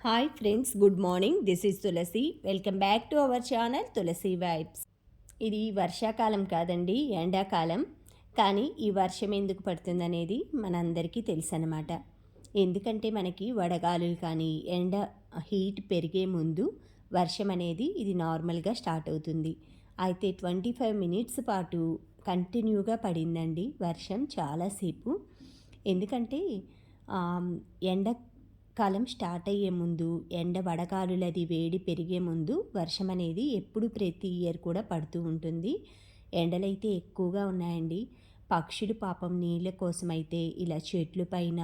Hi friends, good morning. This is Tulasi. Welcome back to our channel Tulasi vibes. ఇది వర్షాకాలం కాదండి, ఎండాకాలం. కానీ ఈ వర్షం ఎందుకు పడుతుందనేది మనందరికీ తెలుసు అన్నమాట. ఎందుకంటే మనకి వడగాలులు కానీ ఎండ హీట్ పెరిగే ముందు వర్షం అనేది ఇది నార్మల్గా స్టార్ట్ అవుతుంది. అయితే 25 మినిట్స్ పాటు కంటిన్యూగా పడిందండి వర్షం చాలాసేపు. ఎందుకంటే ఎండ కాలం స్టార్ట్ అయ్యే ముందు ఎండ వడగాలులది వేడి పెరిగే ముందు వర్షం అనేది ఎప్పుడు ప్రతి ఇయర్ కూడా పడుతూ ఉంటుంది. ఎండలైతే ఎక్కువగా ఉన్నాయండి. పక్షులు పాపం నీళ్ళ కోసమైతే ఇలా చెట్ల పైన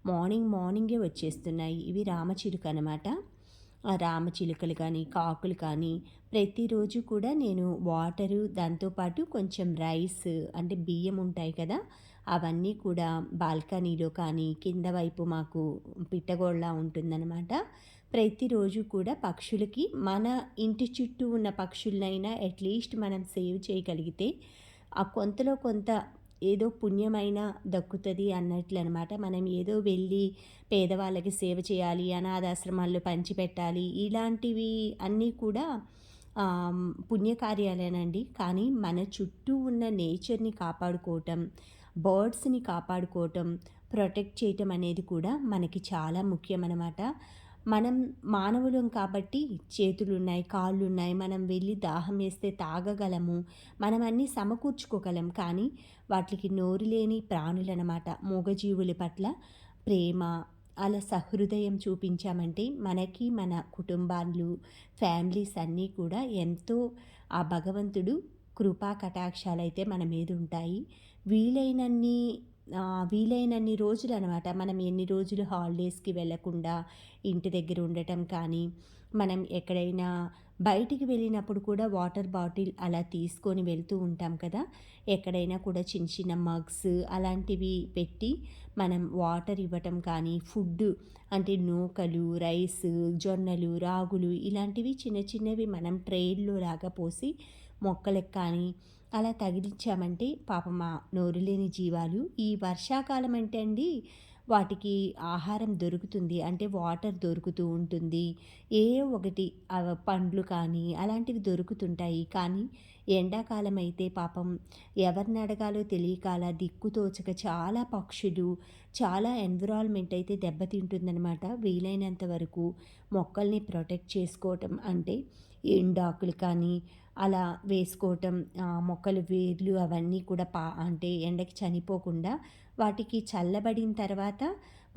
మార్నింగే వచ్చేస్తున్నాయి. ఇవి రామచిలుక అనమాట. ఆ రామచిలుకలు కానీ కాకులు కానీ ప్రతిరోజు కూడా నేను వాటరు దాంతోపాటు కొంచెం రైస్ అంటే బియ్యం ఉంటాయి కదా, అవన్నీ కూడా బాల్కనీలో కానీ కింద వైపు మాకు పిట్టగోళ్ళ ఉంటుందన్నమాట. ప్రతిరోజు కూడా పక్షులకి మన ఇంటి చుట్టూ ఉన్న పక్షులనైనా అట్లీస్ట్ మనం సేవ్ చేయగలిగితే ఆ కొంతలో కొంత ఏదో పుణ్యమైన దక్కుతుంది అన్నట్లు అనమాట. మనం ఏదో వెళ్ళి పేదవాళ్ళకి సేవ చేయాలి, అనాథాశ్రమాల్లో పంచిపెట్టాలి, ఇలాంటివి అన్నీ కూడా పుణ్యకార్యాలేనండి. కానీ మన చుట్టూ ఉన్న నేచర్ని కాపాడుకోవటం, బర్డ్స్ని కాపాడుకోవటం, ప్రొటెక్ట్ చేయటం అనేది కూడా మనకి చాలా ముఖ్యమన్నమాట. మనం మానవులం కాబట్టి చేతులున్నాయి, కాళ్ళున్నాయి, మనం వెళ్ళి దాహం వేస్తే తాగగలము, మనం అన్నీ సమకూర్చుకోగలం. కానీ వాటికి నోరు లేని ప్రాణులన్నమాట. మూగజీవుల పట్ల ప్రేమ, అలా సహృదయం చూపించామంటే మనకి మన కుటుంబాలు, ఫ్యామిలీస్ అన్నీ కూడా ఎంతో ఆ భగవంతుడు కృపా కటాక్షాలైతే మన మీద ఉంటాయి. వీలైనన్ని వీలైనన్ని రోజులు అనమాట. మనం ఎన్ని రోజులు హాలిడేస్కి వెళ్ళకుండా ఇంటి దగ్గర ఉండటం కానీ, మనం ఎక్కడైనా బయటికి వెళ్ళినప్పుడు కూడా వాటర్ బాటిల్ అలా తీసుకొని వెళ్తూ ఉంటాం కదా. ఎక్కడైనా కూడా చిన్న చిన్న మగ్స్ అలాంటివి పెట్టి మనం వాటర్ ఇవ్వటం కానీ, ఫుడ్ అంటే నూకలు, రైస్, జొన్నలు, రాగులు ఇలాంటివి చిన్న చిన్నవి మనం ట్రేల్లో లాగా పోసి మొక్కలకు కానీ అలా తగిలించామంటే పాపం ఆ నోరు లేని జీవాలు ఈ వర్షాకాలం అంటే అండి వాటికి ఆహారం దొరుకుతుంది. అంటే వాటర్ దొరుకుతూ ఉంటుంది. ఏ ఒకటి పండ్లు కానీ అలాంటివి దొరుకుతుంటాయి. కానీ ఎండాకాలం అయితే పాపం ఎవరిని అడగాలో తెలియక అలా దిక్కుతోచక చాలా పక్షులు, చాలా ఎన్విరాన్మెంట్ అయితే దెబ్బతింటుందనమాట. వీలైనంత వరకు మొక్కల్ని ప్రొటెక్ట్ చేసుకోవటం అంటే ఎండాకులు కానీ అలా వేసుకోవటం, మొక్కలు వేర్లు అవన్నీ కూడా అంటే ఎండకి చనిపోకుండా వాటికి చల్లబడిన తర్వాత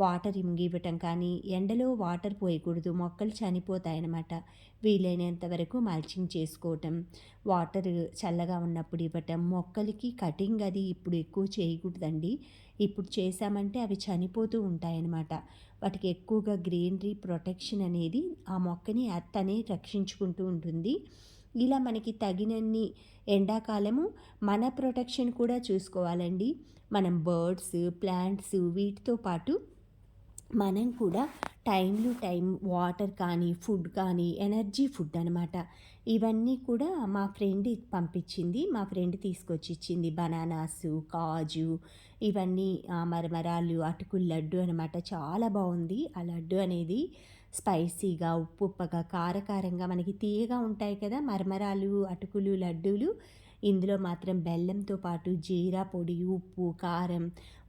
వాటర్ ఇవ్వటం కానీ, ఎండలో వాటర్ పోయకూడదు, మొక్కలు చనిపోతాయన్నమాట. వీలైనంత వరకు మల్చింగ్ చేసుకోవటం, వాటర్ చల్లగా ఉన్నప్పుడు ఇవ్వటం. మొక్కలకి కటింగ్ అది ఇప్పుడు ఎక్కువ చేయకూడదండి. ఇప్పుడు చేశామంటే అవి చనిపోతూ ఉంటాయన్నమాట. వాటికి ఎక్కువగా గ్రీనరీ ప్రొటెక్షన్ అనేది ఆ మొక్కని అనే రక్షించుకుంటూ ఉంటుంది. ఇలా మనకి తగినన్ని ఎండాకాలము మన ప్రొటెక్షన్ కూడా చూసుకోవాలండి. మనం బర్డ్స్, ప్లాంట్స్ వీటితో పాటు మనం కూడా టైం వాటర్ కానీ, ఫుడ్ కానీ, ఎనర్జీ ఫుడ్ అనమాట. ఇవన్నీ కూడా మా ఫ్రెండ్ పంపించింది. మా ఫ్రెండ్ తీసుకొచ్చి ఇచ్చింది. బనానాసు, కాజు ఇవన్నీ, మరమరాలు, అటుకులు లడ్డు అనమాట. చాలా బాగుంది ఆ లడ్డు అనేది. స్పైసీగా, ఉప్పుగా, కారకారంగా మనకి తీయగా ఉంటాయి కదా మరమరాలు, అటుకులు, లడ్డూలు. ఇందులో మాత్రం బెల్లంతో పాటు జీరా పొడి, ఉప్పు, కారం,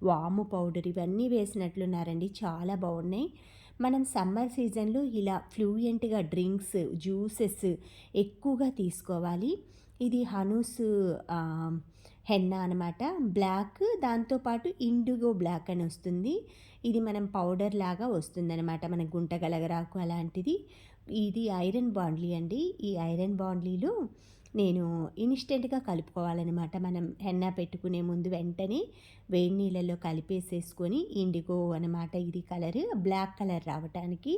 వాము పౌడర్ ఇవన్నీ వేసినట్లున్నారండి. చాలా బాగున్నాయి. మనం సమ్మర్ సీజన్లో ఇలా ఫ్లూయెంట్గా డ్రింక్స్, జ్యూసెస్ ఎక్కువగా తీసుకోవాలి. ఇది హనూస్ హెన్నా అనమాట. బ్లాక్, దాంతోపాటు ఇండిగో బ్లాక్ అని వస్తుంది. ఇది మనం పౌడర్ లాగా వస్తుందన్నమాట. మన గుంటగలగరాకు అలాంటిది. ఇది ఐరన్ బాండ్లీ అండి. ఈ ఐరన్ బాండ్లీలో నేను ఇన్స్టెంట్గా కలుపుకోవాలన్నమాట. మనం హెన్నా పెట్టుకునే ముందు వెంటనే వేడి నీళ్ళల్లో కలిపేసేసుకొని, ఇండిగో అనమాట ఇది కలర్, బ్లాక్ కలర్ రావటానికి.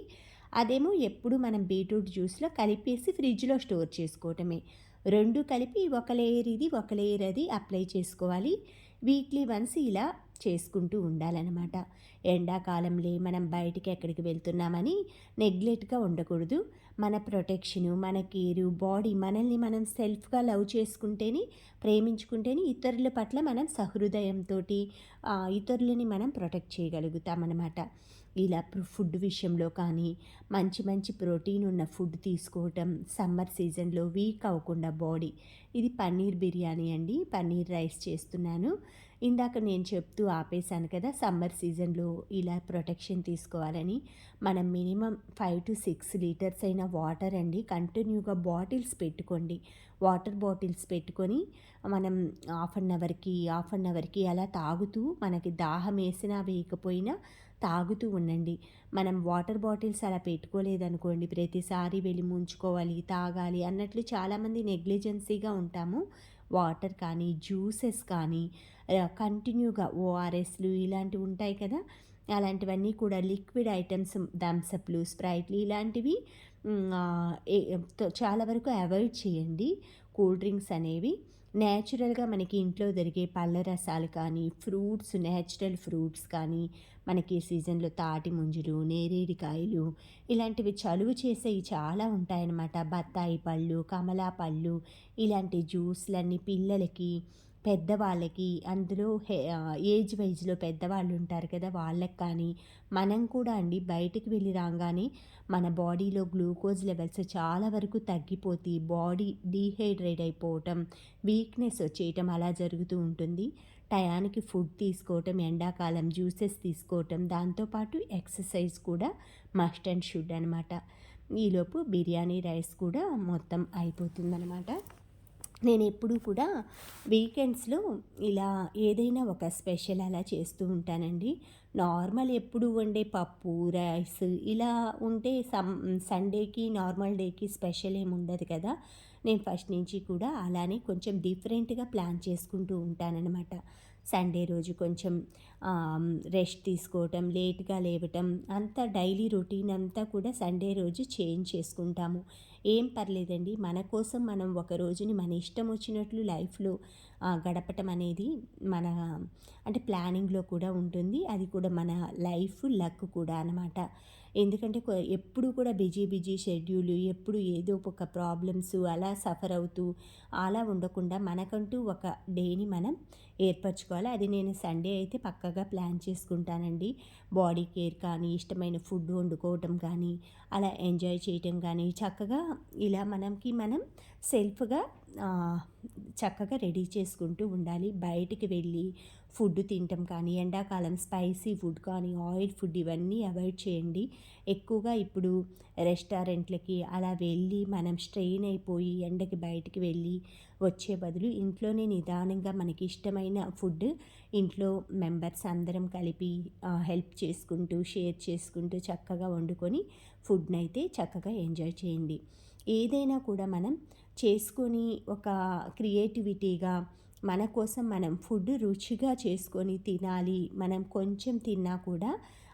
అదేమో ఎప్పుడు మనం బీట్రూట్ జ్యూస్లో కలిపేసి ఫ్రిడ్జ్లో స్టోర్ చేసుకోవటమే. రెండు కలిపి ఒక లేయర్ ఇది, ఒక లేయర్ అది అప్లై చేసుకోవాలి. వీక్లీ వన్స్ ఇలా చేసుకుంటూ ఉండాలన్నమాట. ఎండాకాలంలో మనం బయటికి ఎక్కడికి వెళ్తున్నామని నెగ్లెక్ట్గా ఉండకూడదు. మన ప్రొటెక్షను, మన కేరు, బాడీ మనల్ని మనం సెల్ఫ్గా లవ్ చేసుకుంటేనే, ప్రేమించుకుంటేనే ఇతరుల పట్ల మనం సహృదయంతో ఇతరులని మనం ప్రొటెక్ట్ చేయగలుగుతామన్నమాట. ఇలా ఫుడ్ విషయంలో కానీ మంచి మంచి ప్రోటీన్ ఉన్న ఫుడ్ తీసుకోవటం, సమ్మర్ సీజన్‌లో వీక్ అవ్వకుండా బాడీ. ఇది పన్నీర్ బిర్యానీ అండి. పన్నీర్ రైస్ చేస్తున్నాను. ఇందాక నేను చెప్తూ ఆపేసాను కదా! సమ్మర్ సీజన్‌లో ఇలా ప్రొటెక్షన్ తీసుకోవాలని. మనం మినిమమ్ 5-6 లీటర్స్ అయిన వాటర్ అండి కంటిన్యూగా బాటిల్స్ పెట్టుకోండి. వాటర్ బాటిల్స్ పెట్టుకొని మనం హాఫ్ అన్ అవర్‌కి అలా తాగుతూ మనకి దాహం వేసినా వేయకపోయినా తాగుతూ ఉండండి. మనం వాటర్ బాటిల్స్ అలా పెట్టుకోలేదనుకోండి, ప్రతిసారి వెళ్ళి ముంచుకోవాలి, తాగాలి అన్నట్లు చాలామంది నెగ్లిజెన్సీగా ఉంటాము. వాటర్ కానీ, జ్యూసెస్ కానీ కంటిన్యూగా ఓఆర్ఎస్‌లు ఇలాంటివి ఉంటాయి కదా! అలాంటివన్నీ కూడా లిక్విడ్ ఐటెమ్స్ థమ్సప్‌లు, స్ప్రైట్‌లు ఇలాంటివి చాలా వరకు అవాయిడ్ చేయండి. కూల్ డ్రింక్స్ అనేవి. నేచురల్‌గా మనకి ఇంట్లో దొరికే పళ్ళ రసాలు కానీ, ఫ్రూట్స్ నేచురల్ ఫ్రూట్స్ కానీ, మనకి సీజన్‌లో తాటి ముంజలు, నేరేడికాయలు ఇలాంటివి చలువ చేసేవి చాలా ఉంటాయన్నమాట. బత్తాయి పళ్ళు, కమలా పళ్ళు ఇలాంటి జ్యూస్‌లన్నీ పిల్లలకి, పెద్దవాళ్ళకి అందులో ఏజ్ వైస్‌లో పెద్దవాళ్ళు ఉంటారు కదా! వాళ్ళకి కానీ, మనం కూడా అండి బయటికి వెళ్ళి రాంగానే మన బాడీలో గ్లూకోజ్ లెవెల్స్ చాలా వరకు తగ్గిపోతే బాడీ డీహైడ్రేట్ అయిపోవటం, వీక్‌నెస్ వచ్చేయటం అలా జరుగుతూ ఉంటుంది. టయానికి ఫుడ్ తీసుకోవటం, ఎండాకాలం జ్యూసెస్ తీసుకోవటం, దాంతోపాటు ఎక్సర్సైజ్ కూడా మస్ట్ అండ్ షుడ్ అనమాట. ఈలోపు బిర్యానీ రైస్ కూడా మొత్తం అయిపోతుందనమాట. నేనెప్పుడూ కూడా వీకెండ్స్‌లో ఇలా ఏదైనా ఒక స్పెషల్ అలా చేస్తూ ఉంటానండి. నార్మల్ ఎప్పుడు వండే పప్పు, రైస్ ఇలా ఉంటే సండేకి, నార్మల్ డేకి స్పెషల్ ఏమి ఉండదు కదా! నేను ఫస్ట్ నుంచి కూడా అలానే కొంచెం డిఫరెంట్‌గా ప్లాన్ చేసుకుంటూ ఉంటాననమాట. సండే రోజు కొంచెం రెస్ట్ తీసుకోవటం, లేట్‌గా లేవటం అంతా డైలీ రొటీన్ అంతా కూడా సండే రోజు చేంజ్ చేసుకుంటాము. ఏం పర్లేదండి. మన కోసం మనం ఒక రోజుని మన ఇష్టం వచ్చినట్లు లైఫ్‌లో గడపటం అనేది మన అంటే ప్లానింగ్‌లో కూడా ఉంటుంది. అది కూడా మన లైఫ్ లక్ కూడా అనమాట. ఎందుకంటే ఎప్పుడు కూడా బిజీ బిజీ షెడ్యూల్ ఎప్పుడు ఏదో ఒక ప్రాబ్లమ్స్ అలా సఫర్ అవుతూ అలా ఉండకుండా మనకంటూ ఒక డేని మనం ఏర్పరచుకోవాలి. అది నేను సండే అయితే పక్కాగా ప్లాన్ చేసుకుంటానండి. బాడీ కేర్ కానీ, ఇష్టమైన ఫుడ్ వండుకోవటం కానీ, అలా ఎంజాయ్ చేయటం కానీ, చక్కగా ఇలా మనం సెల్ఫ్‌గా చక్కగా రెడీ చేసుకుంటూ ఉండాలి. బయటికి వెళ్ళి ఫుడ్ తినటం కానీ, ఎండాకాలం స్పైసీ ఫుడ్ కానీ, ఆయిల్ ఫుడ్ ఇవన్నీ అవాయిడ్ చేయండి. ఎక్కువగా ఇప్పుడు రెస్టారెంట్లకి అలా వెళ్ళి మనం స్ట్రెయిన్ అయిపోయి ఎండకి బయటికి వెళ్ళి వచ్చే బదులు ఇంట్లోనే నిదానంగా మనకి ఇష్టమైన ఫుడ్ ఇంట్లో మెంబర్స్ అందరం కలిపి హెల్ప్ చేసుకుంటూ, షేర్ చేసుకుంటూ చక్కగా వండుకొని ఫుడ్‌నైతే చక్కగా ఎంజాయ్ చేయండి. ఏదైనా కూడా మనం చేసుకొని ఒక క్రియేటివిటీగా మన కోసం మనం ఫుడ్ రుచిగా చేసుకొని తినాలి. మనం కొంచెం తిన్నా కూడా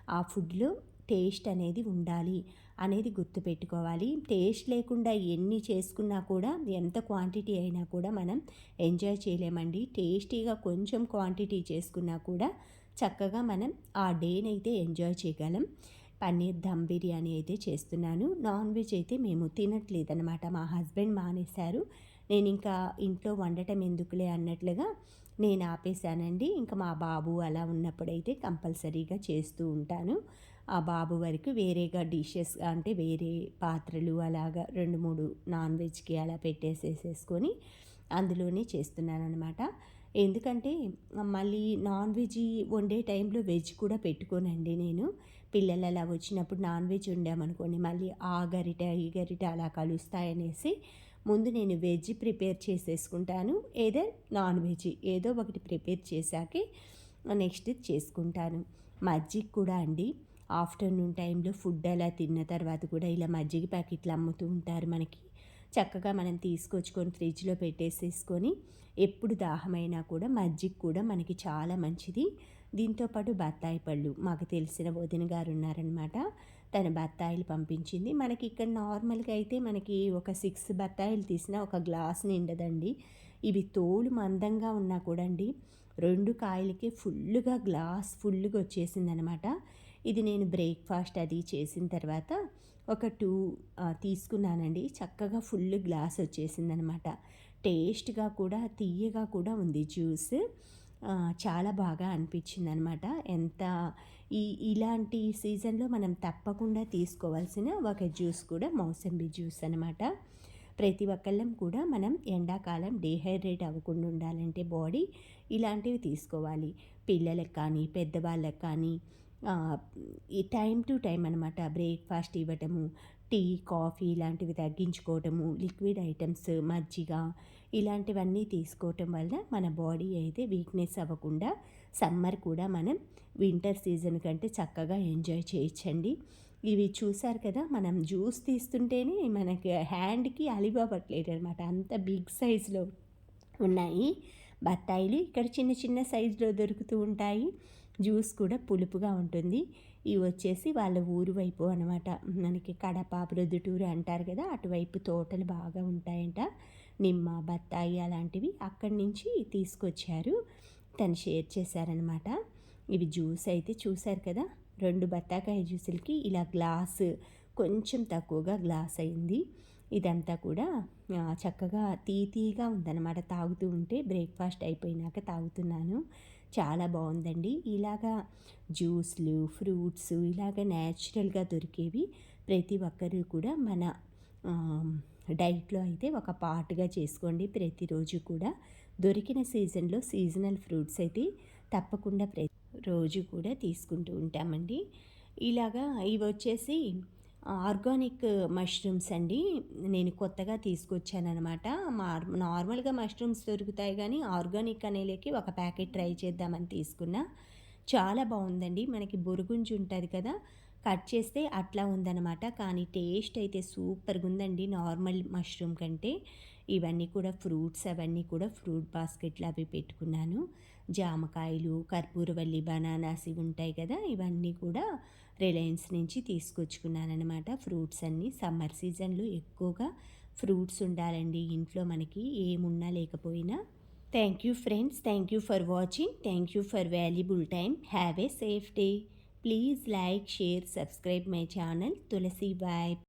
ఆ ఫుడ్‌లో టేస్ట్ అనేది ఉండాలి అనేది గుర్తుపెట్టుకోవాలి. టేస్ట్ లేకుండా ఎన్ని చేసుకున్నా కూడా ఎంత క్వాంటిటీ అయినా కూడా మనం ఎంజాయ్ చేయలేమండి. టేస్టీగా కొంచెం క్వాంటిటీ చేసుకున్నా కూడా చక్కగా మనం ఆ డేనైతే ఎంజాయ్ చేయగలం. పన్నీర్ దమ్ బిర్యానీ అయితే చేస్తున్నాను. నాన్ వెజ్ అయితే మేము తినట్లేదనమాట. మా హస్బెండ్ మానేశారు. నేనింకా ఇంట్లో వండటం ఎందుకులే అన్నట్లుగా నేను ఆపేశానండి. ఇంకా మా బాబు అలా ఉన్నప్పుడైతే కంపల్సరీగా చేస్తూ ఉంటాను. ఆ బాబు వరకు వేరేగా డిషెస్ అంటే వేరే పాత్రలు అలాగా 2, 3 నాన్ వెజ్‌కి అలా పెట్టేసేసుకొని అందులోనే చేస్తున్నాననమాట. ఎందుకంటే మళ్ళీ నాన్ వెజ్ వండే టైంలో వెజ్ కూడా పెట్టుకోనండి నేను. పిల్లలు అలా వచ్చినప్పుడు నాన్ వెజ్ వండామనుకోండి మళ్ళీ ఆ గరిట, ఈ గరిట అలా కలుస్తాయనేసి ముందు నేను వెజ్ ప్రిపేర్ చేసేసుకుంటాను. నాన్ వెజ్ ఏదో ఒకటి ప్రిపేర్ చేశాకే నెక్స్ట్ చేసుకుంటాను. మజ్జిగ కూడా అండి ఆఫ్టర్‌నూన్ టైంలో ఫుడ్ అలా తిన్న తర్వాత కూడా ఇలా మజ్జిగ ప్యాకెట్లు అమ్ముతూ ఉంటారు మనకి. చక్కగా మనం తీసుకొచ్చుకొని ఫ్రిడ్జ్‌లో పెట్టేసేసుకొని ఎప్పుడు దాహమైనా కూడా మజ్జిగ కూడా మనకి చాలా మంచిది. దీంతో పాటు బత్తాయి పళ్ళు మాకు తెలిసిన వదిన గారు ఉన్నారనమాట. తను బత్తాయిలు పంపించింది. మనకి ఇక్కడ నార్మల్‌గా అయితే మనకి ఒక 6 బత్తాయిలు తీసినా ఒక గ్లాస్ నిండదండి. ఇవి తోలు మందంగా ఉన్నా కూడా అండి 2 కాయలకి ఫుల్లుగా గ్లాస్ ఫుల్లుగా వచ్చేసిందనమాట. ఇది నేను బ్రేక్‌ఫాస్ట్ అది చేసిన తర్వాత ఒక 2 తీసుకున్నానండి. చక్కగా ఫుల్ గ్లాస్ వచ్చేసిందనమాట. టేస్ట్‌గా కూడా తియ్యగా కూడా ఉంది జ్యూస్. చాలా బాగా అనిపించిందనమాట. ఎంత ఈ ఇలాంటి సీజన్‌లో మనం తప్పకుండా తీసుకోవాల్సిన ఒక జ్యూస్ కూడా మౌసంబి జ్యూస్ అనమాట. ప్రతి ఒక్కళ్ళం కూడా మనం ఎండాకాలం డీహైడ్రేట్ అవ్వకుండా ఉండాలంటే బాడీ ఇలాంటివి తీసుకోవాలి. పిల్లలకి కానీ, పెద్దవాళ్ళకి కానీ ఈ టైమ్ టు టైమ్ అనమాట బ్రేక్‌ఫాస్ట్ ఇవ్వటము, టీ, కాఫీ ఇలాంటివి తగ్గించుకోవటము, లిక్విడ్ ఐటెమ్స్, మజ్జిగ ఇలాంటివన్నీ తీసుకోవటం వల్ల మన బాడీ అయితే వీక్‌నెస్ అవ్వకుండా సమ్మర్ కూడా మనం వింటర్ సీజన్ కంటే చక్కగా ఎంజాయ్ చేయొచ్చండి. ఇవి చూసారు కదా! మనం జ్యూస్ తీస్తుంటేనే మనకి హ్యాండ్‌కి అలివవ్వట్లేదనమాట. అంత బిగ్ సైజ్‌లో ఉన్నాయి బత్తాయిలు. ఇక్కడ చిన్న చిన్న సైజులో దొరుకుతూ ఉంటాయి. జ్యూస్ కూడా పులుపుగా ఉంటుంది. ఇవి వచ్చేసి వాళ్ళ ఊరు వైపు అనమాట. మనకి కడప, ప్రొద్దుటూరు అంటారు కదా! అటువైపు తోటలు బాగా ఉంటాయంట. నిమ్మ, బత్తాయి అలాంటివి అక్కడి నుంచి తీసుకొచ్చారు. తను షేర్ చేశారనమాట. ఇవి జ్యూస్ అయితే చూసారు కదా! 2 బత్తాకాయ జ్యూసులకి ఇలా గ్లాసు కొంచెం తక్కువగా గ్లాస్ అయింది. ఇదంతా కూడా చక్కగా తీయగా ఉందన్నమాట. తాగుతూ ఉంటే బ్రేక్‌ఫాస్ట్ అయిపోయినాక తాగుతున్నాను. చాలా బావుందండి. ఇలాగా జ్యూస్‌లు, ఫ్రూట్స్ ఇలాగ న్యాచురల్‌గా దొరికేవి ప్రతి ఒక్కరు కూడా మన డైట్‌లో అయితే ఒక పార్ట్‌గా చేసుకోండి. ప్రతిరోజు కూడా దొరికిన సీజన్‌లో సీజనల్ ఫ్రూట్స్ అయితే తప్పకుండా రోజు కూడా తీసుకుంటూ ఉంటామండి. ఇలాగా ఇవొచ్చేసి ఆర్గానిక్ మష్రూమ్స్ అండి. నేను కొత్తగా తీసుకొచ్చాననమాట. నార్మల్‌గా మష్రూమ్స్ దొరుకుతాయి గానీ, ఆర్గానిక్ అనేలేకి ఒక ప్యాకెట్ ట్రై చేద్దామని తీసుకున్నా. చాలా బావుందండి. మనకి బొరుగుంజు ఉంటది కదా! కట్ చేస్తే అట్లా ఉందనమాట. కానీ టేస్ట్ అయితే సూపర్‌గుందండి నార్మల్ మష్రూమ్ కంటే. ఇవన్నీ కూడా ఫ్రూట్స్ అవన్నీ కూడా ఫ్రూట్ బాస్కెట్‌లో అవి పెట్టుకున్నాను. జామకాయలు, కర్పూరవల్లి బనానాస్ ఇవి ఉంటాయి కదా! ఇవన్నీ కూడా రిలయన్స్ నుంచి తీసుకొచ్చుకున్నాననమాట. ఫ్రూట్స్ అన్నీ సమ్మర్ సీజన్‌లో ఎక్కువగా ఫ్రూట్స్ ఉండాలండి ఇంట్లో మనకి ఏమున్నా లేకపోయినా. Thank you friends. Thank you for watching. Thank you for valuable time. Have a safe day. Please like, share, subscribe my channel Tulasi Vibe.